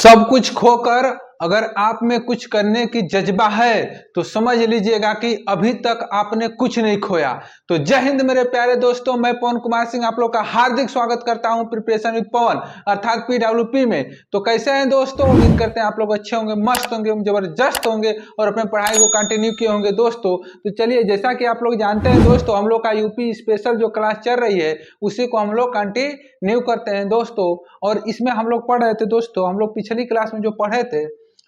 सब कुछ खोकर अगर आप में कुछ करने की जज्बा है तो समझ लीजिएगा कि अभी तक आपने कुछ नहीं खोया। तो जय हिंद मेरे प्यारे दोस्तों, मैं पवन कुमार सिंह आप लोग का हार्दिक स्वागत करता हूं प्रिपरेशन विद पवन अर्थात PWP में। तो कैसे हैं दोस्तों, उम्मीद करते हैं आप लोग अच्छे होंगे, मस्त होंगे, जबरदस्त होंगे और अपने पढ़ाई को कंटिन्यू किए होंगे दोस्तों। तो चलिए, जैसा कि आप लोग जानते हैं दोस्तों, हम लोग का यूपी स्पेशल जो क्लास चल रही है उसी को हम लोग कंटिन्यू करते हैं दोस्तों। और इसमें हम लोग पढ़ रहे थे दोस्तों, हम लोग पिछली क्लास में जो पढ़े थे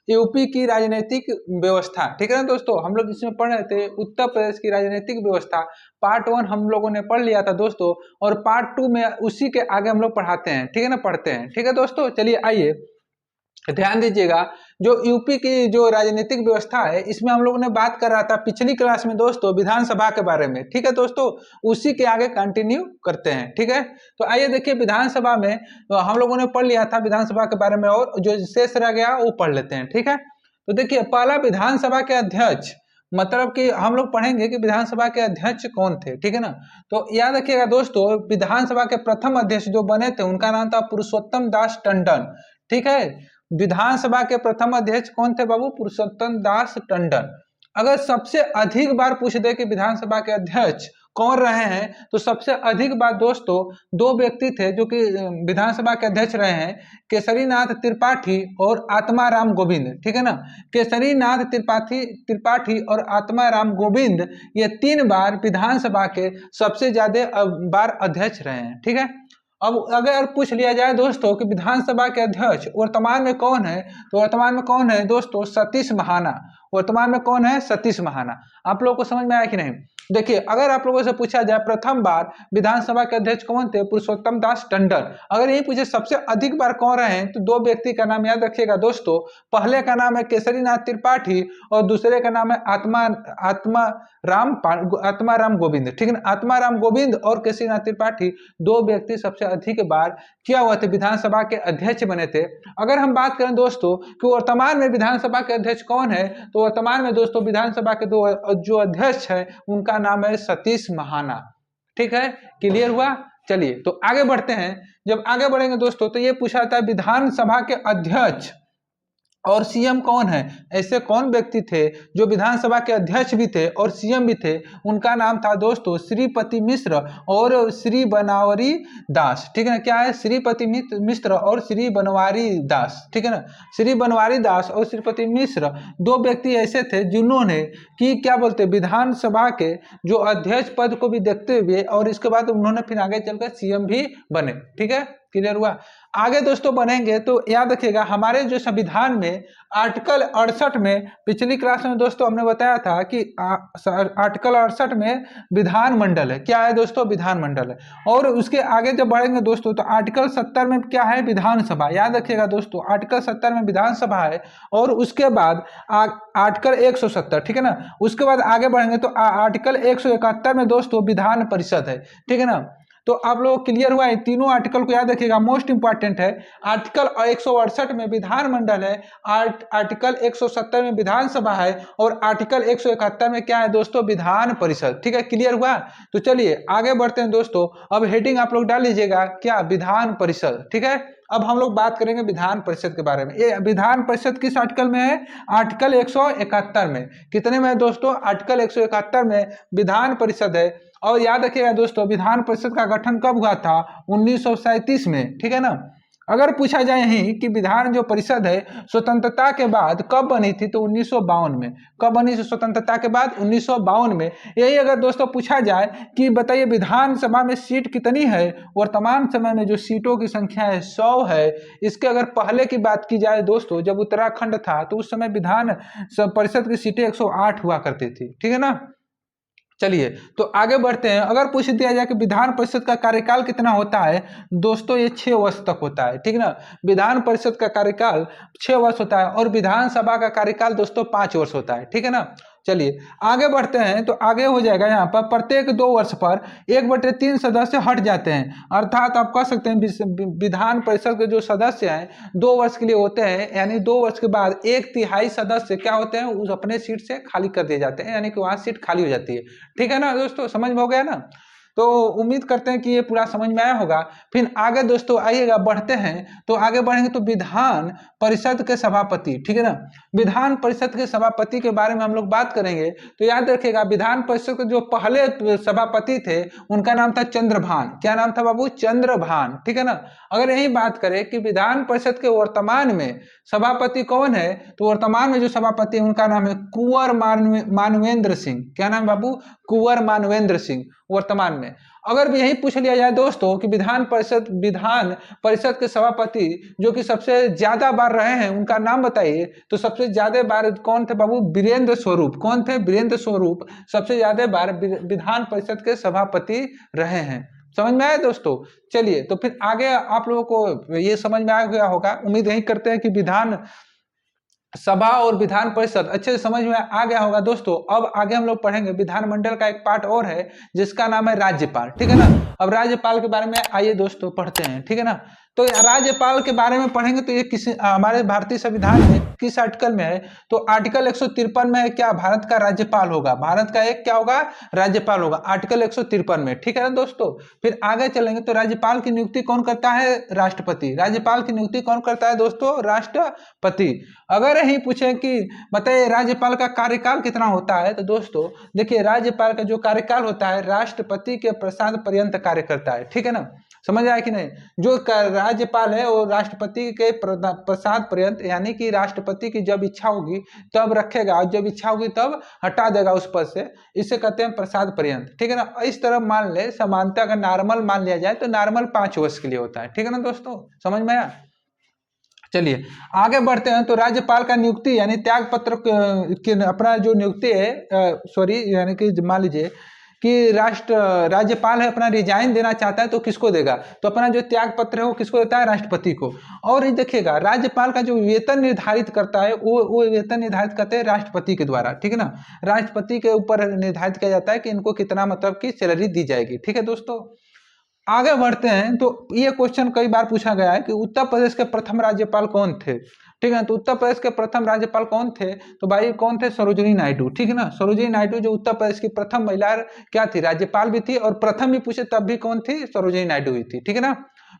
यूपी की राजनीतिक व्यवस्था, ठीक है ना दोस्तों। हम लोग इसमें पढ़ रहे थे उत्तर प्रदेश की राजनीतिक व्यवस्था। पार्ट 1 हम लोगों ने पढ़ लिया था दोस्तों, और पार्ट 2 में उसी के आगे हम लोग पढ़ाते हैं, ठीक है ना, पढ़ते हैं, ठीक है दोस्तों। चलिए आइए ध्यान दीजिएगा, जो यूपी की जो राजनीतिक व्यवस्था है इसमें हम लोगों ने बात कर रहा था पिछली क्लास में दोस्तों विधानसभा के बारे में, ठीक है दोस्तों। उसी के आगे कंटिन्यू करते हैं, ठीक है। तो आइए देखिए, विधानसभा में तो हम लोगों ने पढ़ लिया था विधानसभा के बारे में, और जो शेष रह गया वो पढ़ लेते हैं, ठीक है। तो देखिए, पहला विधानसभा के अध्यक्ष, मतलब कि हम लोग पढ़ेंगे कि विधानसभा के अध्यक्ष कौन थे, ठीक है ना। तो याद रखिएगा दोस्तों, विधानसभा के प्रथम अध्यक्ष जो बने थे उनका नाम था पुरुषोत्तम दास टंडन, ठीक है। विधानसभा के प्रथम अध्यक्ष कौन थे बाबू? पुरुषोत्तम दास टंडन। अगर सबसे अधिक बार पूछ दे कि विधानसभा के अध्यक्ष कौन रहे हैं, तो सबसे अधिक बार दोस्तों दो व्यक्ति थे जो कि विधानसभा के अध्यक्ष रहे हैं, केसरीनाथ त्रिपाठी और आत्माराम गोविंद, ठीक है ना। केसरीनाथ त्रिपाठी और आत्माराम गोविंद, ये 3 बार विधानसभा के सबसे ज्यादा बार अध्यक्ष रहे हैं, ठीक है। अब अगर पूछ लिया जाए दोस्तों कि विधानसभा के अध्यक्ष वर्तमान में कौन है, तो वर्तमान में कौन है दोस्तों? सतीश महाना। वर्तमान में कौन है? सतीश महाना। आप लोगों को समझ में आया कि नहीं? देखिए, अगर आप लोगों से पूछा जाए प्रथम बार विधानसभा के अध्यक्ष कौन थे? पुरुषोत्तम दास टंडन। अगर यही पूछे सबसे अधिक बार कौन रहे हैं, तो 2 व्यक्ति का नाम याद रखिएगा दोस्तों। पहले का नाम है केसरीनाथ त्रिपाठी और दूसरे का नाम है आत्माराम गोविंद, ठीक है ना। आत्माराम गोविंद और केसरीनाथ त्रिपाठी 2 व्यक्ति सबसे अधिक बार क्या हुआ थे? विधानसभा के अध्यक्ष बने थे। अगर हम बात करें दोस्तों कि वर्तमान में विधानसभा के अध्यक्ष कौन है, तो वर्तमान में दोस्तों विधानसभा के जो अध्यक्ष है उनका नाम है सतीश महाना, ठीक है। क्लियर हुआ? चलिए तो आगे बढ़ते हैं। जब आगे बढ़ेंगे दोस्तों तो ये पूछा जाता है विधानसभा के अध्यक्ष और सीएम कौन है? ऐसे कौन व्यक्ति थे जो विधानसभा के अध्यक्ष भी थे और सीएम भी थे? उनका नाम था दोस्तों श्रीपति मिश्र और श्री बनवारी दास, ठीक है ना। क्या है? श्रीपति मिश्र और श्री बनवारी दास, ठीक है ना। श्री बनवारी दास और श्रीपति मिश्र 2 व्यक्ति ऐसे थे जिन्होंने कि क्या बोलते विधानसभा के जो अध्यक्ष पद को भी देखते हुए, और इसके बाद उन्होंने फिर आगे चलकर सीएम भी बने, ठीक है। क्लियर हुआ? आगे दोस्तों बढ़ेंगे तो याद रखिएगा, हमारे जो संविधान में आर्टिकल 68 में, पिछली क्लास में दोस्तों हमने बताया था कि आर्टिकल 68 में विधानमंडल है। क्या है दोस्तों? विधानमंडल है। और उसके आगे जब बढ़ेंगे दोस्तों तो आर्टिकल 70 में क्या है? विधानसभा। याद रखिएगा दोस्तों, आर्टिकल 70 में विधानसभा है। और उसके बाद आर्टिकल 170, ठीक है ना। उसके बाद आगे बढ़ेंगे तो आर्टिकल 171 में दोस्तों विधान परिषद है, ठीक है ना। तो आप लोग क्लियर हुआ है? तीनों आर्टिकल को याद रखिएगा, मोस्ट इंपॉर्टेंट है। आर्टिकल 168 में विधानमंडल है, आर्टिकल 170 में विधानसभा है, और आर्टिकल 171 में क्या है दोस्तों? विधान परिषद, ठीक है। क्लियर हुआ? तो चलिए आगे बढ़ते हैं दोस्तों। अब हेडिंग आप लोग डाल लीजिएगा, क्या? विधान परिषद, ठीक है। अब हम लोग बात करेंगे विधान परिषद के बारे में। ये विधान परिषद किस आर्टिकल में है? आर्टिकल 171 में। कितने में है दोस्तों? आर्टिकल 171 में विधान परिषद है। और याद रखिएगा दोस्तों, विधान परिषद का गठन कब हुआ था? 1937 में, ठीक है ना। अगर पूछा जाए यही कि विधान जो परिषद है स्वतंत्रता के बाद कब बनी थी, तो 1952 में। कब बनी थी स्वतंत्रता के बाद? 1952 में। यही अगर दोस्तों पूछा जाए कि बताइए विधानसभा में सीट कितनी है, वर्तमान समय में जो सीटों की संख्या है 100 है। इसके अगर पहले की बात की जाए दोस्तों, जब उत्तराखंड था तो उस समय विधान परिषद की सीटें 108 हुआ करती थी, ठीक है ना। चलिए तो आगे बढ़ते हैं। अगर पूछ दिया जाए कि विधान परिषद का कार्यकाल कितना होता है, दोस्तों ये 6 वर्ष तक होता है, ठीक है ना। विधान परिषद का कार्यकाल 6 वर्ष होता है, और विधानसभा का कार्यकाल दोस्तों 5 वर्ष होता है, ठीक है ना। चलिए आगे बढ़ते हैं। तो आगे हो जाएगा यहाँ पर प्रत्येक 2 वर्ष पर 1/3 सदस्य हट जाते हैं। अर्थात आप कह सकते हैं विधान परिषद के जो सदस्य हैं 2 वर्ष के लिए होते हैं, यानी 2 वर्ष के बाद 1/3 सदस्य क्या होते हैं? उस अपने सीट से खाली कर दिए जाते हैं, यानी कि वहां सीट खाली हो जाती है, ठीक है ना दोस्तों। समझ में हो गया ना? तो उम्मीद करते हैं कि ये पूरा समझ में आया होगा। फिर आगे दोस्तों आइएगा, बढ़ते हैं। तो आगे बढ़ेंगे तो विधान परिषद के सभापति, ठीक है ना, विधान परिषद के सभापति के बारे में हम लोग बात करेंगे। तो याद रखिएगा, विधान परिषद के जो पहले सभापति थे उनका नाम था चंद्रभान। क्या नाम था बाबू? चंद्रभान, ठीक है ना। अगर यही बात करें कि विधान परिषद के वर्तमान में सभापति कौन है, तो वर्तमान में जो सभापति है उनका नाम है कुंवर मानवेंद्र सिंह। क्या नाम बाबू? कुंवर मानवेंद्र सिंह वर्तमान में। अगर भी यही पूछ लिया जाए दोस्तों कि विधान परिषद के सभापति जो कि सबसे ज्यादा बार रहे हैं उनका नाम बताइए, तो सबसे ज्यादा बार कौन थे बाबू? वीरेंद्र स्वरूप। कौन थे? वीरेंद्र स्वरूप सबसे ज्यादा बार विधान परिषद के सभापति रहे हैं। समझ में आया दोस्तों? चलिए, तो फिर आगे आप लोगों को ये समझ में आ गया होगा। उम्मीद यही करते हैं कि विधान सभा और विधान परिषद अच्छे से समझ में आ गया होगा दोस्तों। अब आगे हम लोग पढ़ेंगे विधानमंडल का एक पार्ट और है जिसका नाम है राज्यपाल, ठीक है ना। अब राज्यपाल के बारे में आइए दोस्तों पढ़ते हैं, ठीक है ना। तो राज्यपाल के बारे में पढ़ेंगे तो ये किसी हमारे भारतीय संविधान में किस आर्टिकल में है, तो आर्टिकल 153 में है। क्या? भारत का राज्यपाल होगा, भारत का एक क्या होगा? राज्यपाल होगा, आर्टिकल 153 में, ठीक है ना दोस्तों। फिर आगे चलेंगे तो राज्यपाल की नियुक्ति कौन करता है? राष्ट्रपति। राज्यपाल की नियुक्ति कौन करता है दोस्तों? राष्ट्रपति। अगर यही पूछे कि बताइए राज्यपाल का कार्यकाल कितना होता है, तो दोस्तों देखिए राज्यपाल का जो कार्यकाल होता है राष्ट्रपति के प्रसाद पर्यंत कार्य करता है, ठीक है ना। समझ आया कि नहीं? जो राज्यपाल है वो राष्ट्रपति के प्रसाद पर्यंत, यानी कि राष्ट्रपति की जब इच्छा होगी तब रखेगा और जब इच्छा होगी तब हटा देगा उस पद से। इसे कहते हैं प्रसाद पर्यंत, ठीक है ना। इस तरह मान ले, समानता अगर नॉर्मल मान लिया जाए तो नॉर्मल 5 वर्ष के लिए होता है, ठीक है ना दोस्तों। समझ में आया? चलिए आगे बढ़ते हैं। तो राज्यपाल का नियुक्ति यानी त्याग पत्र अपना जो नियुक्ति है सॉरी यानी कि मान लीजिए कि राज्यपाल है अपना रिजाइन देना चाहता है तो किसको देगा, तो अपना जो त्याग पत्र है वो किसको देता है? राष्ट्रपति को। और ये देखिएगा राज्यपाल का जो वेतन निर्धारित करता है वो वेतन निर्धारित करते हैं राष्ट्रपति के द्वारा, ठीक है ना। राष्ट्रपति के ऊपर निर्धारित किया जाता है कि इनको कितना मतलब की सैलरी दी जाएगी, ठीक है दोस्तों। आगे बढ़ते हैं। तो ये क्वेश्चन कई बार पूछा गया है कि उत्तर प्रदेश के प्रथम राज्यपाल कौन थे, ठीक है। तो उत्तर प्रदेश के प्रथम राज्यपाल कौन थे, तो भाई कौन थे? सरोजिनी नायडू, ठीक है ना। सरोजिनी नायडू जो उत्तर प्रदेश की प्रथम महिला क्या थी? राज्यपाल भी थी, और प्रथम भी पूछे तब भी कौन थी? सरोजिनी नायडू ही थी, ठीक है ना।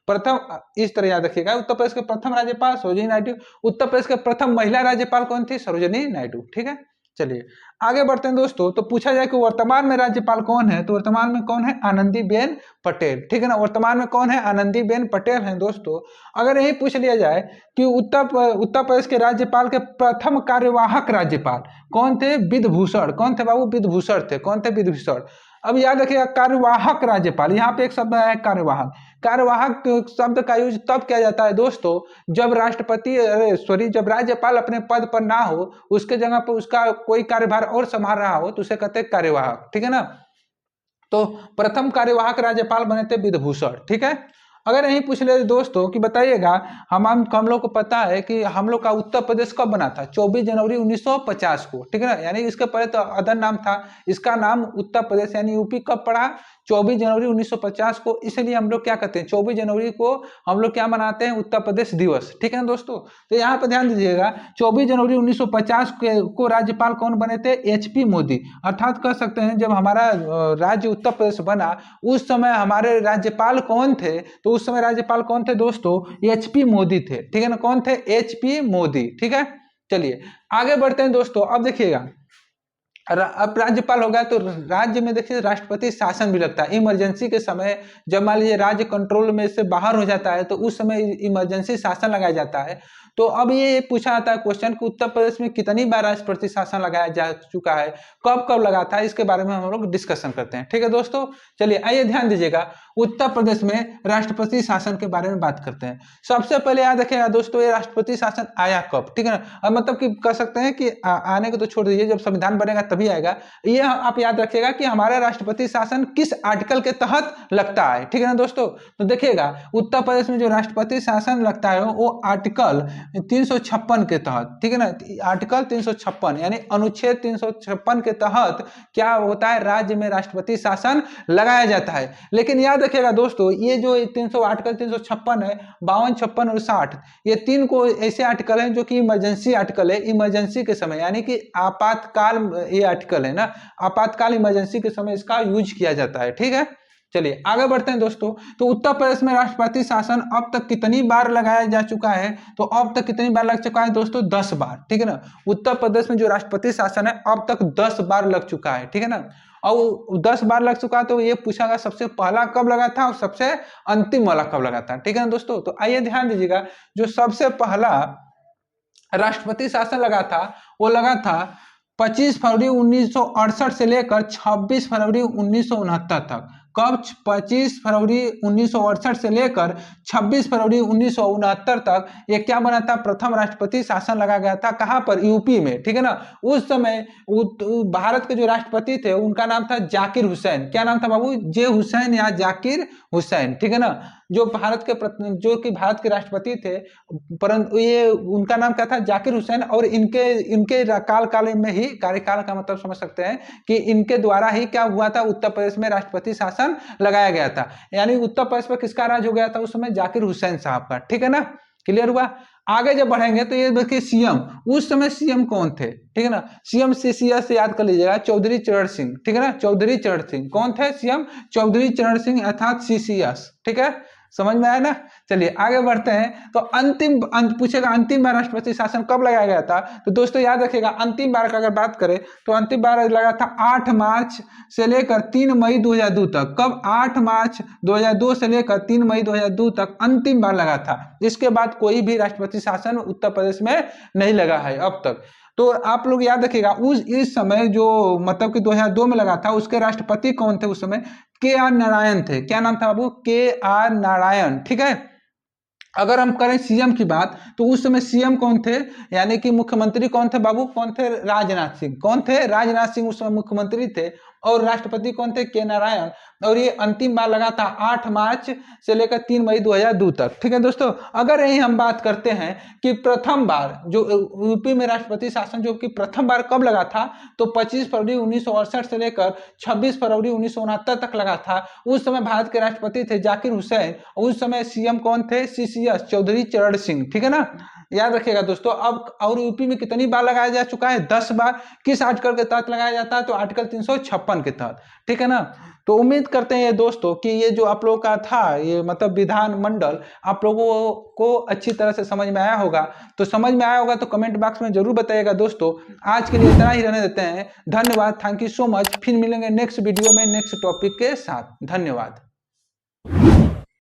प्रथम, इस तरह याद रखिएगा, उत्तर प्रदेश के प्रथम राज्यपाल सरोजिनी नायडू। उत्तर प्रदेश के प्रथम महिला राज्यपाल कौन थी? सरोजिनी नायडू, ठीक है। चलिए आगे बढ़ते हैं दोस्तों। तो पूछा जाए कि वर्तमान में राज्यपाल कौन है, तो वर्तमान में कौन है? आनंदीबेन पटेल, ठीक है ना। वर्तमान में कौन है? आनंदीबेन पटेल हैं दोस्तों। अगर यही पूछ लिया जाए कि उत्तर प्रदेश के राज्यपाल के प्रथम कार्यवाहक राज्यपाल कौन थे? विधभूषण। कौन थे बाबू? विधभूषण थे। कौन थे? विधभूषण। अब याद रखिएगा कार्यवाहक राज्यपाल, यहाँ पे एक शब्द है कार्यवाहक। कार्यवाहक शब्द का यूज तब किया जाता है दोस्तों जब जब राज्यपाल अपने पद पर ना हो, उसके जगह पर उसका कोई कार्यभार और संभाल रहा हो तो उसे कहते हैं कार्यवाहक, ठीक है ना। तो प्रथम कार्यवाहक राज्यपाल बने थे विधभूषण, ठीक है। अगर यही पूछ ले दोस्तों कि बताइएगा हम लोग को पता है कि हम लोग का उत्तर प्रदेश कब बना था? 24 जनवरी 1950 को, ठीक है ना। यानी इसके पहले तो अदर नाम था, इसका नाम उत्तर प्रदेश यानी यूपी कब पड़ा? 24 जनवरी 1950 को। इसलिए हम लोग क्या कहते हैं? 24 जनवरी को हम लोग क्या मनाते हैं? उत्तर प्रदेश दिवस, ठीक है ना दोस्तों। तो यहाँ पर ध्यान दीजिएगा 24 जनवरी 1950 को राज्यपाल कौन बने थे? HP मोदी। अर्थात कह सकते हैं जब हमारा राज्य उत्तर प्रदेश बना उस समय हमारे राज्यपाल कौन थे, तो उस समय राज्यपाल कौन थे दोस्तों? HP मोदी थे, ठीक है ना। कौन थे? HP मोदी, ठीक है। चलिए आगे बढ़ते हैं दोस्तों। अब देखिएगा अब राज्यपाल हो गया तो राज्य में देखिए राष्ट्रपति शासन भी लगता है। इमरजेंसी के समय जब मान लीजिए राज्य कंट्रोल में से बाहर हो जाता है तो उस समय इमरजेंसी शासन लगाया जाता है। तो अब ये पूछा जाता है क्वेश्चन कि उत्तर प्रदेश में कितनी बार राष्ट्रपति शासन लगाया जा चुका है, कब कब लगा था, इसके बारे में हम लोग डिस्कशन करते हैं, ठीक है दोस्तों। चलिए आइए ध्यान दीजिएगा, उत्तर प्रदेश में राष्ट्रपति शासन के बारे में बात करते हैं। सबसे पहले याद रखिएगा दोस्तों ये राष्ट्रपति शासन आया कब, ठीक है ना। अब मतलब कि कह सकते हैं कि आने को तो छोड़ दीजिए, जब संविधान बनेगा तभी आएगा। ये आप याद रखिएगा कि हमारा राष्ट्रपति शासन किस आर्टिकल के तहत लगता है, ठीक है ना दोस्तों। तो देखिएगा उत्तर प्रदेश में जो राष्ट्रपति शासन लगता है वो आर्टिकल 356 के तहत, ठीक है ना। आर्टिकल 356 यानी अनुच्छेद 356 के तहत क्या होता है? राज्य में राष्ट्रपति शासन लगाया जाता है। लेकिन याद रखिएगा दोस्तों ये जो आर्टिकल 356 है, 52, 56 और 60, ये 3 को ऐसे आर्टिकल हैं जो कि इमरजेंसी आर्टिकल है। इमरजेंसी के समय यानी कि आपातकाल ये आर्टिकल है ना, आपातकाल इमरजेंसी के समय इसका यूज किया जाता है, ठीक है। चलिए आगे बढ़ते हैं दोस्तों। तो उत्तर प्रदेश में राष्ट्रपति शासन अब तक कितनी बार लगाया जा चुका है? तो अब तक कितनी बार लग चुका है दोस्तों? 10 बार, ठीक है ना। उत्तर प्रदेश में जो राष्ट्रपति शासन है अब तक 10 बार लग चुका है, ठीक है ना। और 10 बार लग चुका है तो ये पूछा गया सबसे पहला कब लगा था और सबसे अंतिम वाला कब लगा था, ठीक है ना दोस्तों। तो आइए ध्यान दीजिएगा, जो सबसे पहला राष्ट्रपति शासन लगा था वो लगा था 25 फरवरी 1968 से लेकर 26 फरवरी 1969 तक। कब? 25 फरवरी 1968 से लेकर 26 फरवरी 1969 तक ये क्या बना था? प्रथम राष्ट्रपति शासन लगा गया था। कहां पर? यूपी में, ठीक है ना। उस समय भारत के जो राष्ट्रपति थे उनका नाम था जाकिर हुसैन। क्या नाम था बाबू? जे हुसैन या जाकिर हुसैन, ठीक है ना। जो कि भारत के राष्ट्रपति थे, परंतु ये उनका नाम क्या था? जाकिर हुसैन। और इनके काल में ही, कार्यकाल का मतलब समझ सकते हैं कि इनके द्वारा ही क्या हुआ था? उत्तर प्रदेश में राष्ट्रपति शासन लगाया गया था। यानी उत्तर प्रदेश पर किसका राज हो गया था उस समय? जाकिर हुसैन साहब का, ठीक है ना। क्लियर हुआ? आगे जब बढ़ेंगे तो ये देखिए सीएम, उस समय सीएम कौन थे, ठीक है ना। सीएम सीसीएस से याद कर लीजिएगा, चौधरी चरण सिंह, ठीक है ना। चौधरी चरण सिंह कौन थे? सीएम चौधरी चरण सिंह अर्थात सीसीएस, ठीक है। समझ में आया ना। चलिए आगे बढ़ते हैं। तो पूछेगा अंतिम बार राष्ट्रपति शासन कब लगाया गया था? तो दोस्तों याद रखिएगा, अंतिम बार का अगर बात करें तो अंतिम बार लगा था 8 मार्च से लेकर 3 मई 2002 तक। कब? 8 मार्च 2002 से लेकर 3 मई 2002 तक अंतिम बार लगा था। इसके बाद कोई भी राष्ट्रपति शासन उत्तर प्रदेश में नहीं लगा है अब तक। तो आप लोग याद रखिएगा, इस समय जो मतलब कि 2002 में लगा था, उसके राष्ट्रपति कौन थे उस समय? के.आर. नारायण थे। क्या नाम था बाबू? के.आर. नारायण, ठीक है। अगर हम करें सीएम की बात तो उस समय सीएम कौन थे, यानी कि मुख्यमंत्री कौन थे बाबू? कौन थे? राजनाथ सिंह। कौन थे? राजनाथ सिंह उस समय मुख्यमंत्री थे। और राष्ट्रपति कौन थे? के नारायण। और ये अंतिम बार लगा था 8 मार्च से लेकर 3 मई 2002 तक, ठीक है दोस्तों। अगर यही हम बात करते हैं कि प्रथम बार जो यूपी में राष्ट्रपति शासन जो कि प्रथम बार कब लगा था, तो 25 फरवरी 1968 से लेकर 26 फरवरी 1969 तक लगा था। उस समय भारत के राष्ट्रपति थे जाकिर हुसैन। उस समय सीएम कौन थे? सीसीएस चौधरी चरण सिंह, ठीक है ना। याद रखिएगा दोस्तों। अब और यूपी में कितनी बार लगाया जा चुका है? 10 बार। किस आर्टिकल के तहत लगाया जाता है? तो आर्टिकल 356 के तहत, ठीक है ना। तो उम्मीद करते हैं दोस्तों कि ये जो आप लोगों का था ये मतलब विधान मंडल आप लोगों को अच्छी तरह से समझ में आया होगा। तो समझ में आया होगा तो कमेंट बॉक्स में जरूर बताइएगा दोस्तों। आज के लिए इतना ही रहने देते हैं। धन्यवाद, थैंक यू सो मच। फिर मिलेंगे नेक्स्ट वीडियो में नेक्स्ट टॉपिक के साथ। धन्यवाद।